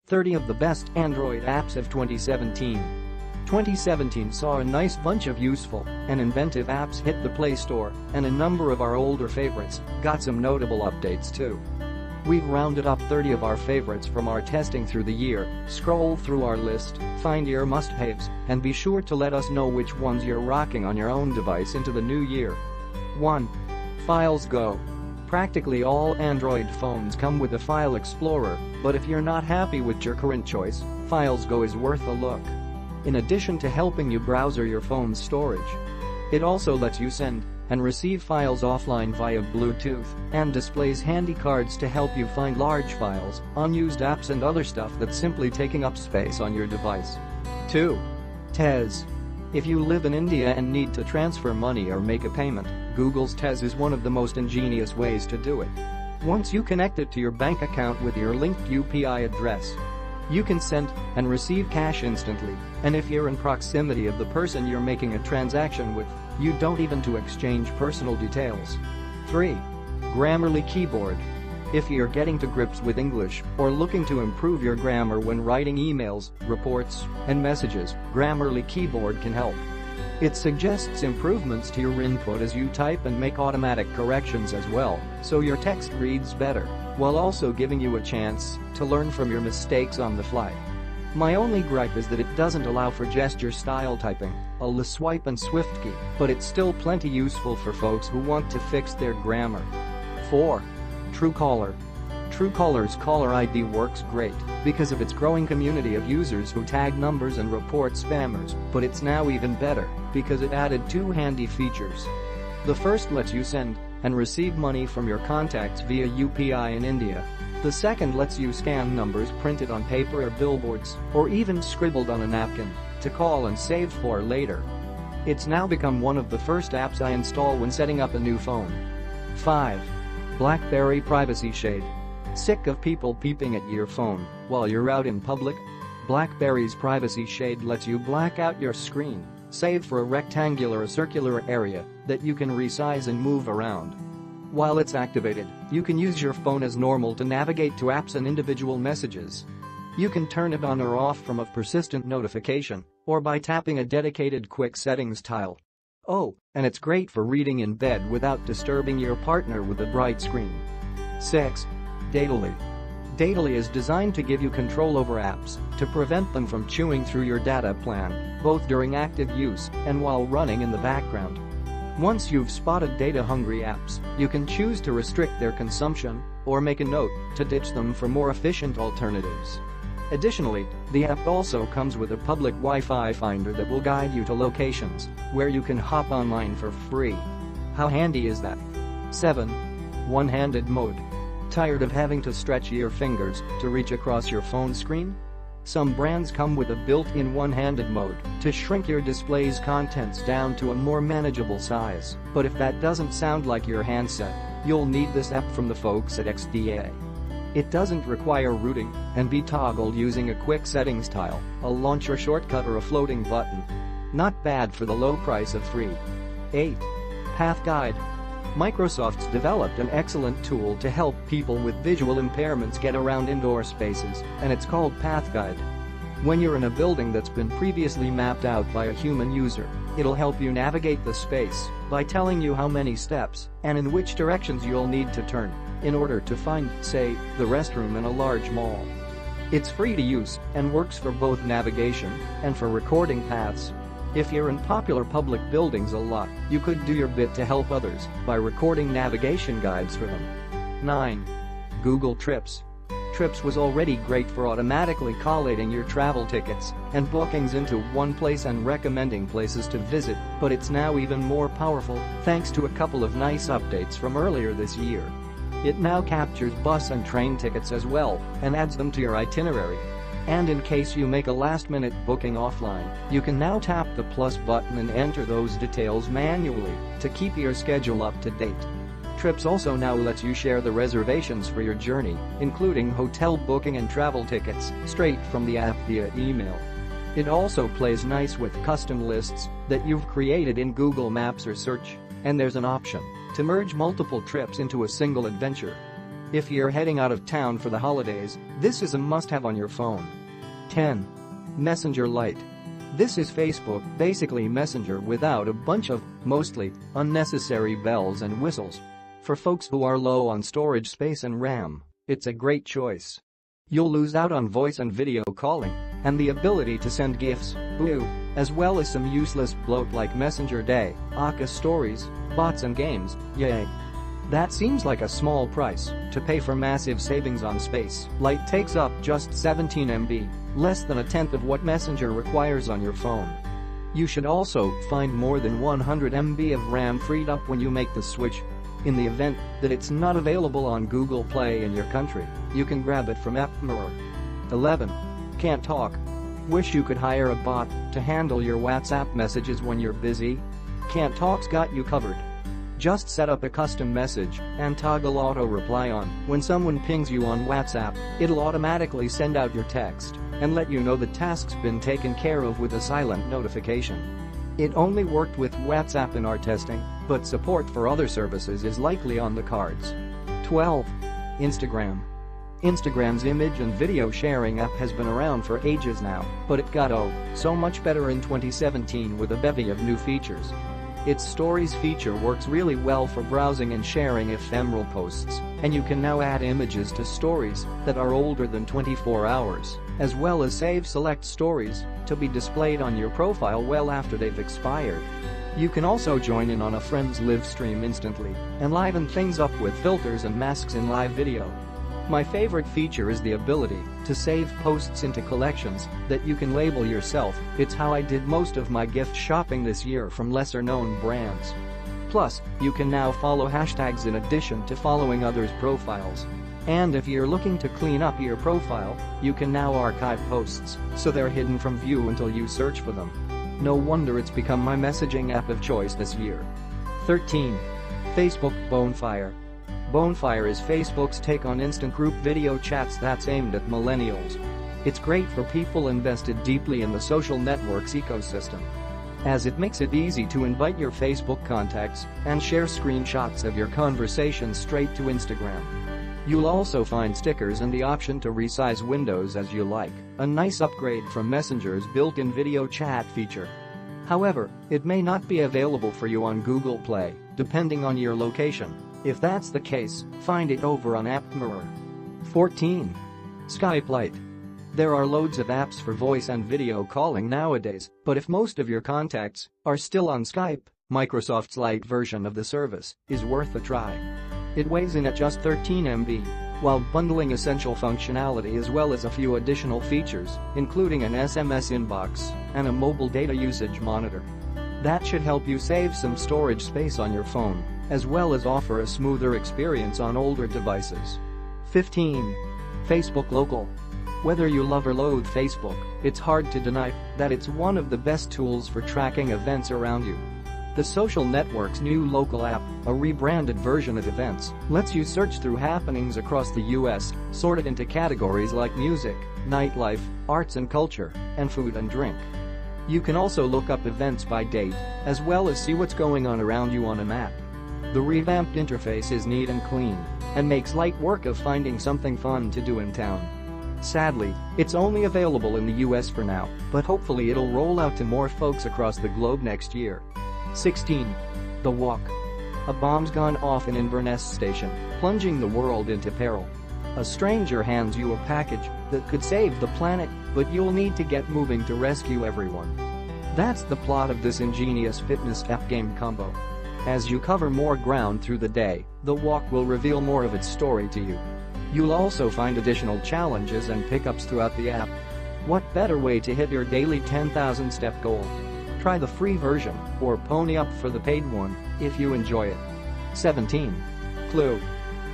30 of the best Android apps of 2017. 2017 saw a nice bunch of useful and inventive apps hit the Play Store, and a number of our older favorites got some notable updates too. We've rounded up 30 of our favorites from our testing through the year. Scroll through our list, find your must-haves, and be sure to let us know which ones you're rocking on your own device into the new year. 1. Files Go. Practically all Android phones come with a file explorer, but if you're not happy with your current choice, Files Go is worth a look. In addition to helping you browse your phone's storage, it also lets you send and receive files offline via Bluetooth and displays handy cards to help you find large files, unused apps and other stuff that's simply taking up space on your device. 2. Tez. If you live in India and need to transfer money or make a payment, Google's Tez is one of the most ingenious ways to do it. Once you connect it to your bank account with your linked UPI address, you can send and receive cash instantly, and if you're in proximity of the person you're making a transaction with, you don't even to exchange personal details. 3. Grammarly Keyboard. If you're getting to grips with English or looking to improve your grammar when writing emails, reports, and messages, Grammarly Keyboard can help. It suggests improvements to your input as you type and make automatic corrections as well, so your text reads better, while also giving you a chance to learn from your mistakes on the fly. My only gripe is that it doesn't allow for gesture-style typing, a swipe and swift key, but it's still plenty useful for folks who want to fix their grammar. 4. Truecaller. Truecaller's caller ID works great because of its growing community of users who tag numbers and report spammers, but it's now even better because it added 2 handy features. The first lets you send and receive money from your contacts via UPI in India. The second lets you scan numbers printed on paper or billboards, or even scribbled on a napkin, to call and save for later. It's now become one of the first apps I install when setting up a new phone. 5. BlackBerry Privacy Shade. Sick of people peeping at your phone while you're out in public? BlackBerry's Privacy Shade lets you black out your screen, save for a rectangular or circular area that you can resize and move around. While it's activated, you can use your phone as normal to navigate to apps and individual messages. You can turn it on or off from a persistent notification or by tapping a dedicated quick settings tile. Oh, and it's great for reading in bed without disturbing your partner with a bright screen. 6. Datally. Datally is designed to give you control over apps to prevent them from chewing through your data plan, both during active use and while running in the background. Once you've spotted data-hungry apps, you can choose to restrict their consumption or make a note to ditch them for more efficient alternatives. Additionally, the app also comes with a public Wi-Fi finder that will guide you to locations where you can hop online for free. How handy is that? 7. One-handed mode. Tired of having to stretch your fingers to reach across your phone screen? Some brands come with a built-in one-handed mode to shrink your display's contents down to a more manageable size, but if that doesn't sound like your handset, you'll need this app from the folks at XDA. It doesn't require rooting and be toggled using a quick settings tile, a launcher shortcut or a floating button. Not bad for the low price of $3. 8. Path Guide. Microsoft's developed an excellent tool to help people with visual impairments get around indoor spaces, and it's called Path Guide. When you're in a building that's been previously mapped out by a human user, it'll help you navigate the space by telling you how many steps and in which directions you'll need to turn in order to find, say, the restroom in a large mall. It's free to use and works for both navigation and for recording paths. If you're in popular public buildings a lot, you could do your bit to help others by recording navigation guides for them. 9. Google Trips. Trips was already great for automatically collating your travel tickets and bookings into one place and recommending places to visit, but it's now even more powerful thanks to a couple of nice updates from earlier this year. It now captures bus and train tickets as well and adds them to your itinerary. And in case you make a last-minute booking offline, you can now tap the plus button and enter those details manually to keep your schedule up to date. Trips also now lets you share the reservations for your journey, including hotel booking and travel tickets, straight from the app via email. It also plays nice with custom lists that you've created in Google Maps or Search, and there's an option to merge multiple trips into a single adventure. If you're heading out of town for the holidays, this is a must-have on your phone. 10. Messenger Lite. This is Facebook, basically Messenger without a bunch of, mostly, unnecessary bells and whistles. For folks who are low on storage space and RAM, it's a great choice. You'll lose out on voice and video calling, and the ability to send GIFs, as well as some useless bloat like Messenger Day, Aka stories, bots and games, yay. That seems like a small price to pay for massive savings on space. Lite takes up just 17 MB, less than a tenth of what Messenger requires on your phone. You should also find more than 100 MB of RAM freed up when you make the switch. In the event that it's not available on Google Play in your country, you can grab it from AppMirror. 11. Can't talk. Wish you could hire a bot to handle your WhatsApp messages when you're busy? Can't Talk's got you covered. Just set up a custom message and toggle auto reply on. When someone pings you on WhatsApp, it'll automatically send out your text and let you know the task's been taken care of with a silent notification. It only worked with WhatsApp in our testing, but support for other services is likely on the cards. 12. Instagram. Instagram's image and video sharing app has been around for ages now, but it got so much better in 2017 with a bevy of new features. Its Stories feature works really well for browsing and sharing ephemeral posts, and you can now add images to stories that are older than 24 hours, as well as save select stories to be displayed on your profile well after they've expired. You can also join in on a friend's live stream instantly and liven things up with filters and masks in live video. My favorite feature is the ability to save posts into collections that you can label yourself. It's how I did most of my gift shopping this year from lesser-known brands. Plus, you can now follow hashtags in addition to following others' profiles. And if you're looking to clean up your profile, you can now archive posts so they're hidden from view until you search for them. No wonder it's become my messaging app of choice this year. 13. Facebook Bonfire. Bonfire is Facebook's take on instant group video chats that's aimed at millennials. It's great for people invested deeply in the social networks ecosystem, as it makes it easy to invite your Facebook contacts and share screenshots of your conversations straight to Instagram. You'll also find stickers and the option to resize windows as you like, a nice upgrade from Messenger's built-in video chat feature. However, it may not be available for you on Google Play, depending on your location. If that's the case, find it over on AppMirror. 14. Skype Lite. There are loads of apps for voice and video calling nowadays, but if most of your contacts are still on Skype, Microsoft's Lite version of the service is worth a try. It weighs in at just 13 MB, while bundling essential functionality as well as a few additional features, including an SMS inbox and a mobile data usage monitor. That should help you save some storage space on your phone, as well as offer a smoother experience on older devices. 15. Facebook Local. Whether you love or loathe Facebook, it's hard to deny that it's one of the best tools for tracking events around you. The social network's new local app, a rebranded version of Events, lets you search through happenings across the US, sorted into categories like music, nightlife, arts and culture, and food and drink. You can also look up events by date, as well as see what's going on around you on a map. The revamped interface is neat and clean, and makes light work of finding something fun to do in town. Sadly, it's only available in the US for now, but hopefully it'll roll out to more folks across the globe next year. 16. The Walk. A bomb's gone off in Inverness Station, plunging the world into peril. A stranger hands you a package that could save the planet, but you'll need to get moving to rescue everyone. That's the plot of this ingenious fitness app game combo. As you cover more ground through the day, the walk will reveal more of its story to you. You'll also find additional challenges and pickups throughout the app. What better way to hit your daily 10,000-step goal? Try the free version, or pony up for the paid one, if you enjoy it. 17. Clue.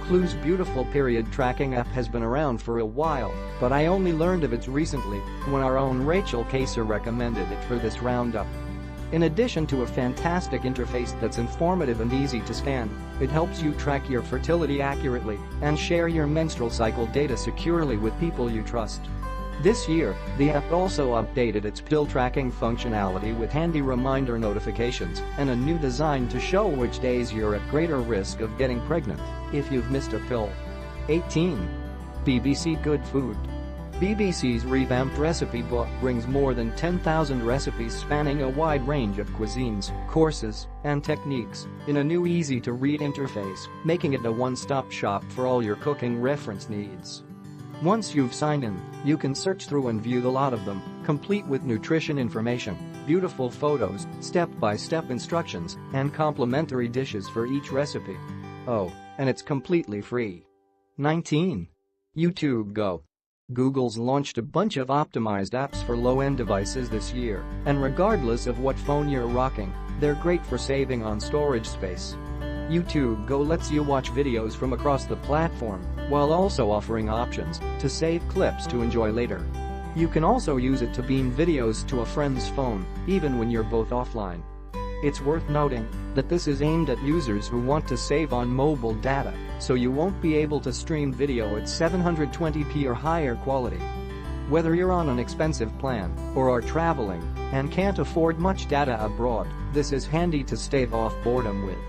Clue's beautiful period tracking app has been around for a while, but I only learned of it recently when our own Rachel Kaser recommended it for this roundup. In addition to a fantastic interface that's informative and easy to scan, it helps you track your fertility accurately and share your menstrual cycle data securely with people you trust. This year, the app also updated its pill tracking functionality with handy reminder notifications and a new design to show which days you're at greater risk of getting pregnant if you've missed a pill. 18. BBC Good Food. BBC's revamped recipe book brings more than 10,000 recipes spanning a wide range of cuisines, courses, and techniques in a new easy-to-read interface, making it a one-stop shop for all your cooking reference needs. Once you've signed in, you can search through and view the lot of them, complete with nutrition information, beautiful photos, step-by-step instructions, and complimentary dishes for each recipe. Oh, and it's completely free. 19. YouTube Go. Google's launched a bunch of optimized apps for low-end devices this year, and regardless of what phone you're rocking, they're great for saving on storage space. YouTube Go lets you watch videos from across the platform, while also offering options to save clips to enjoy later. You can also use it to beam videos to a friend's phone, even when you're both offline. It's worth noting that this is aimed at users who want to save on mobile data, so you won't be able to stream video at 720p or higher quality. Whether you're on an expensive plan or are traveling and can't afford much data abroad, this is handy to stave off boredom with.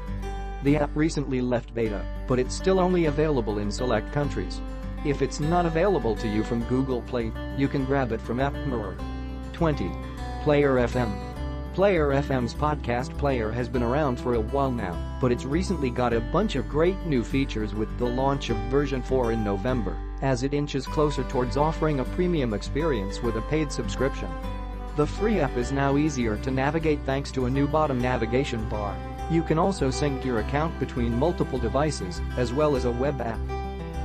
The app recently left beta, but it's still only available in select countries. If it's not available to you from Google Play, you can grab it from App Mirror. 20. Player FM. Player FM's podcast player has been around for a while now, but it's recently got a bunch of great new features with the launch of version 4 in November, as it inches closer towards offering a premium experience with a paid subscription. The free app is now easier to navigate thanks to a new bottom navigation bar. You can also sync your account between multiple devices, as well as a web app.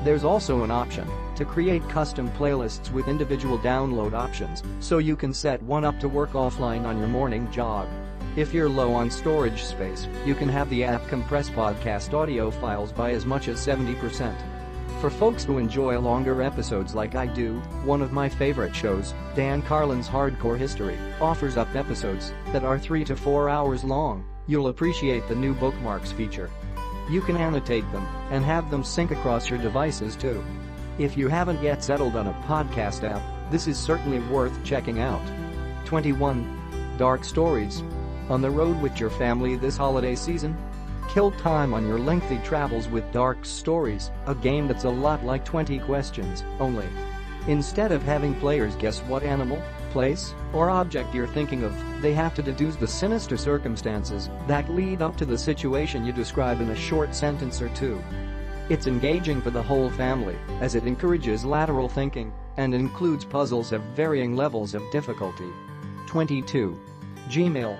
There's also an option to create custom playlists with individual download options, so you can set one up to work offline on your morning jog. If you're low on storage space, you can have the app compress podcast audio files by as much as 70%. For folks who enjoy longer episodes like I do, one of my favorite shows, Dan Carlin's Hardcore History, offers up episodes that are 3 to 4 hours long. You'll appreciate the new bookmarks feature. You can annotate them and have them sync across your devices too. If you haven't yet settled on a podcast app, this is certainly worth checking out. 21. Dark Stories. On the road with your family this holiday season? Kill time on your lengthy travels with Dark Stories, a game that's a lot like 20 questions, only. Instead of having players guess what animal, place, or object you're thinking of, they have to deduce the sinister circumstances that lead up to the situation you describe in a short sentence or two. It's engaging for the whole family, as it encourages lateral thinking and includes puzzles of varying levels of difficulty. 22. Gmail.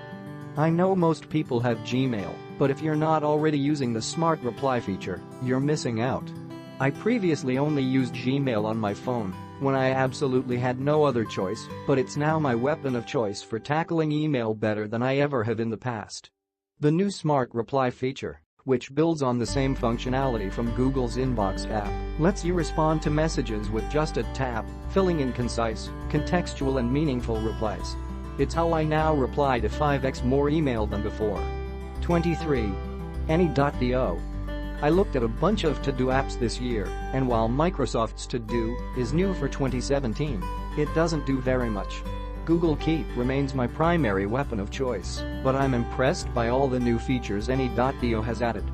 I know most people have Gmail, but if you're not already using the Smart Reply feature, you're missing out. I previously only used Gmail on my phone when I absolutely had no other choice, but it's now my weapon of choice for tackling email better than I ever have in the past. The new Smart Reply feature, which builds on the same functionality from Google's Inbox app, lets you respond to messages with just a tap, filling in concise, contextual and meaningful replies. It's how I now reply to 5x more email than before. 23. Any.do. I looked at a bunch of to-do apps this year, and while Microsoft's To-do is new for 2017, it doesn't do very much. Google Keep remains my primary weapon of choice, but I'm impressed by all the new features Any.do has added.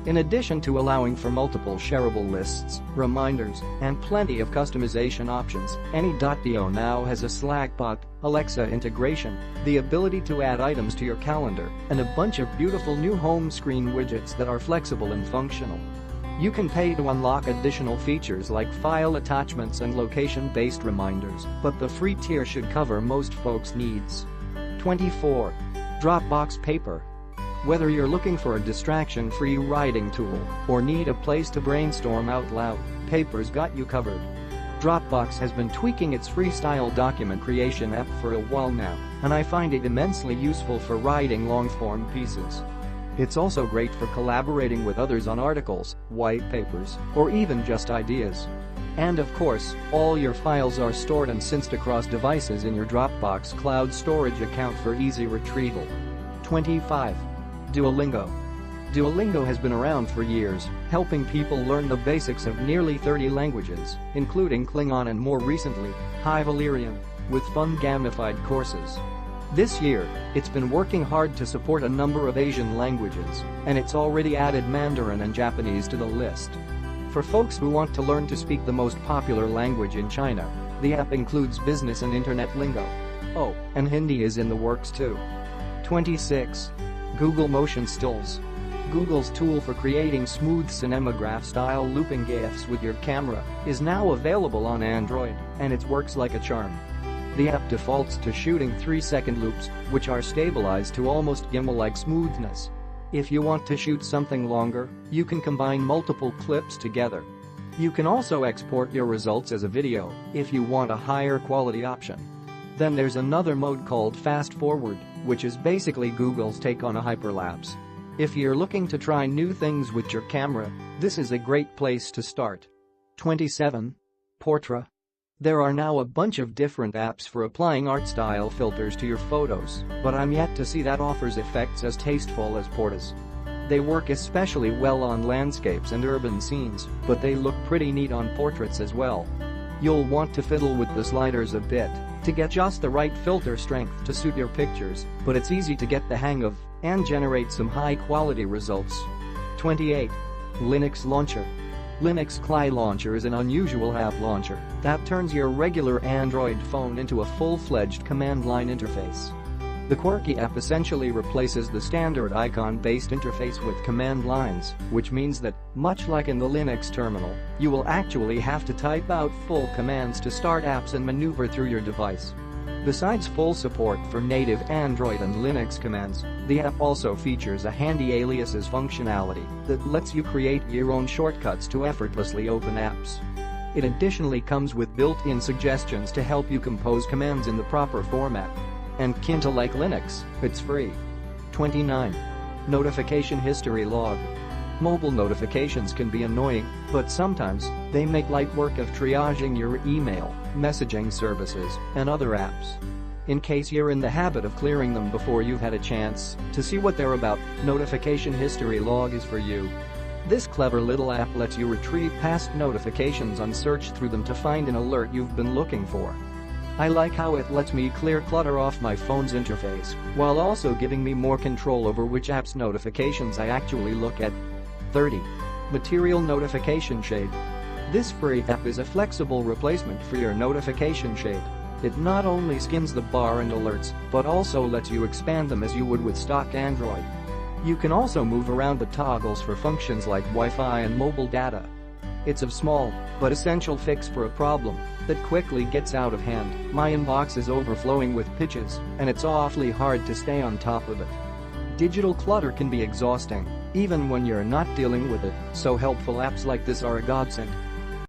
In addition to allowing for multiple shareable lists, reminders, and plenty of customization options, Any.do now has a Slack-bot, Alexa integration, the ability to add items to your calendar, and a bunch of beautiful new home screen widgets that are flexible and functional. You can pay to unlock additional features like file attachments and location-based reminders, but the free tier should cover most folks' needs. 24. Dropbox Paper. Whether you're looking for a distraction-free writing tool or need a place to brainstorm out loud, Paper's got you covered. Dropbox has been tweaking its freestyle document creation app for a while now, and I find it immensely useful for writing long-form pieces. It's also great for collaborating with others on articles, white papers, or even just ideas. And of course, all your files are stored and synced across devices in your Dropbox cloud storage account for easy retrieval. 25. Duolingo. Duolingo has been around for years, helping people learn the basics of nearly 30 languages, including Klingon and more recently, High Valyrian, with fun gamified courses. This year, it's been working hard to support a number of Asian languages, and it's already added Mandarin and Japanese to the list. For folks who want to learn to speak the most popular language in China, the app includes business and internet lingo. Oh, and Hindi is in the works too. 26. Google Motion Stills. Google's tool for creating smooth cinematograph-style looping GIFs with your camera is now available on Android, and it works like a charm. The app defaults to shooting 3-second loops, which are stabilized to almost gimbal-like smoothness. If you want to shoot something longer, you can combine multiple clips together. You can also export your results as a video if you want a higher quality option. Then there's another mode called Fast Forward, which is basically Google's take on a hyperlapse. If you're looking to try new things with your camera, this is a great place to start. 27. Portra. There are now a bunch of different apps for applying art style filters to your photos, but I'm yet to see that offers effects as tasteful as Portra's. They work especially well on landscapes and urban scenes, but they look pretty neat on portraits as well. You'll want to fiddle with the sliders a bit to get just the right filter strength to suit your pictures, but it's easy to get the hang of and generate some high-quality results. 28. Linux Launcher. Linux CLI Launcher is an unusual app launcher that turns your regular Android phone into a full-fledged command line interface. The quirky app essentially replaces the standard icon-based interface with command lines, which means that, much like in the Linux terminal, you will actually have to type out full commands to start apps and maneuver through your device. Besides full support for native Android and Linux commands, the app also features a handy aliases functionality that lets you create your own shortcuts to effortlessly open apps. It additionally comes with built-in suggestions to help you compose commands in the proper format. And kinda like Linux, it's free. 29. Notification History Log. Mobile notifications can be annoying, but sometimes they make light work of triaging your email, messaging services, and other apps. In case you're in the habit of clearing them before you've had a chance to see what they're about, Notification History Log is for you. This clever little app lets you retrieve past notifications and search through them to find an alert you've been looking for. I like how it lets me clear clutter off my phone's interface, while also giving me more control over which app's notifications I actually look at. 30. Material Notification Shade. This free app is a flexible replacement for your notification shade. It not only skins the bar and alerts, but also lets you expand them as you would with stock Android. You can also move around the toggles for functions like Wi-Fi and mobile data. It's a small, but essential fix for a problem that quickly gets out of hand. My inbox is overflowing with pitches, and it's awfully hard to stay on top of it. Digital clutter can be exhausting, even when you're not dealing with it, so helpful apps like this are a godsend.